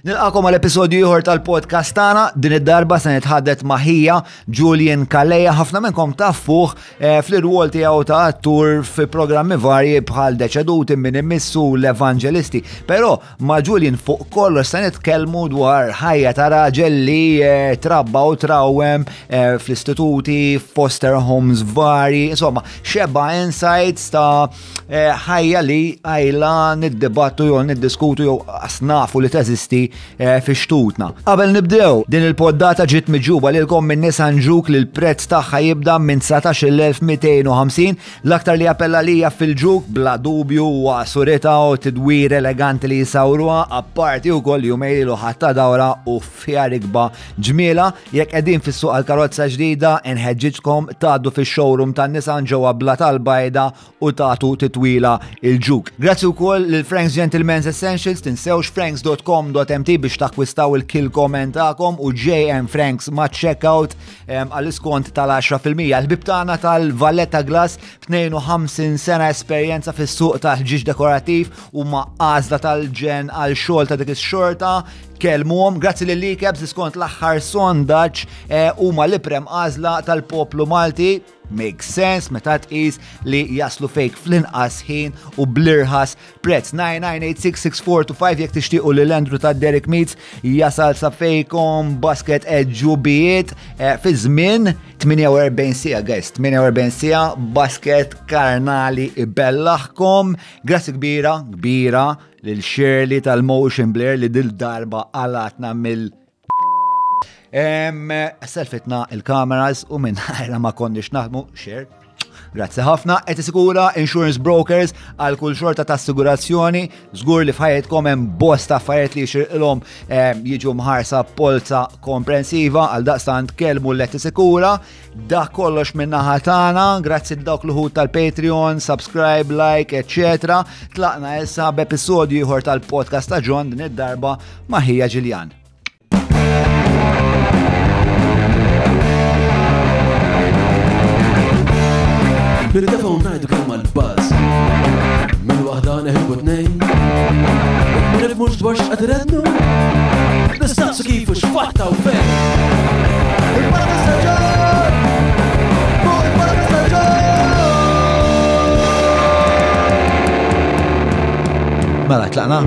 Nilqakom għal-episodju ieħor tal-podcast tagħna, din id-darba se nitħaddet maħija Julian Calleja, ħafna minnkom tafuh fl-irwol tiegħu ta' attur fi programmi varji bħal Deċeduti, Min immissu, l-Evangelisti. Però ma' Julian fuq kollox se nitkellmu dwar ħajja ta' raġel li trabba u trawwem fl-istituti, foster homes varji, insomma, xebba insights ta' ħajja li għajla niddibattu jew niddiskutu jew asnafu li teżisti fi xtutna. Qabel nibdew, din il-poddata ġiet miġuba lilkom minn Nissan Juke li l-prezz tagħha jibda minn 19,250, l-aktar li appella lija fil-Juke bla dubju huwa surita u tidwir eleganti li jisawruha, apparti wkoll jumejli ħatta dawra u fjar ikba ġmiela. Jekk qegħdin fis-suq għall-karozza ġdida, inħeġġitkom tgħaddu fix-showroom tan-Nissan ġewwa Bla tal-Bajda u tagħtu titwila il-Juke. Grazzi wkoll lil Frank's Gentlemen's Essentials, tinsewx franks.com.mt biex takkwistaw il-kill kommentakom u JM Franks ma' checkout għall-iskont tal-10%. Il-bib tagħna tal-Valletta Glass b'52 sena esperjenza fis-suq tal-ħġiġ dekorattiv u ma' għażla tal-ġen għal xogħol ta' dik ix-xorta. Kelmuhom, grazzi lil Likebs diskont l-aħħar sondaġġ huma l-iprem għażla tal-poplu Malti. Makes sense meta tqis li jaslu fejk fl-inqas ħin u blirħas prezz 99866425 jekk tixtiequ li l-Andrew ta' Derek Meats jasal sa fejkom basket ġubijiet fi żmien 48 sija, guys, 48 sija basket karnali bellaħkom. Grazzi kbira lil Shirley tal-Motion Blur li dil-darba għalatna mill selfitna il-kameras u minn ħajra ma konniex naħdmu share. Grazzi ħafna, qed isikura insurance brokers għal kull xorta ta' assigurazzjoni, żgur li f'ħajjitkom hemm bosta affarijiet li jxirqilhom jiġu mħarsa polza komprensiva għal daqstant kelmu l qed isikura. Dak kollox minn naħa tagħna, grazzi dawk l-ħud tal-Patreon, subscribe, like, etc. Tlaqna issa b'episodju ieħor tal-podcast ta' John din id-darba ma' ħija Ġiljan. Bil-defa unajdu kelma l-baz Mil-wahda neħibu t-nejn Nifmux dwar x'qadrednu Nistaqsu kifu x'fatta u fejn Il-Parla Staġġar! Fuq il-Parla Staġġar! Mela, tlaqna?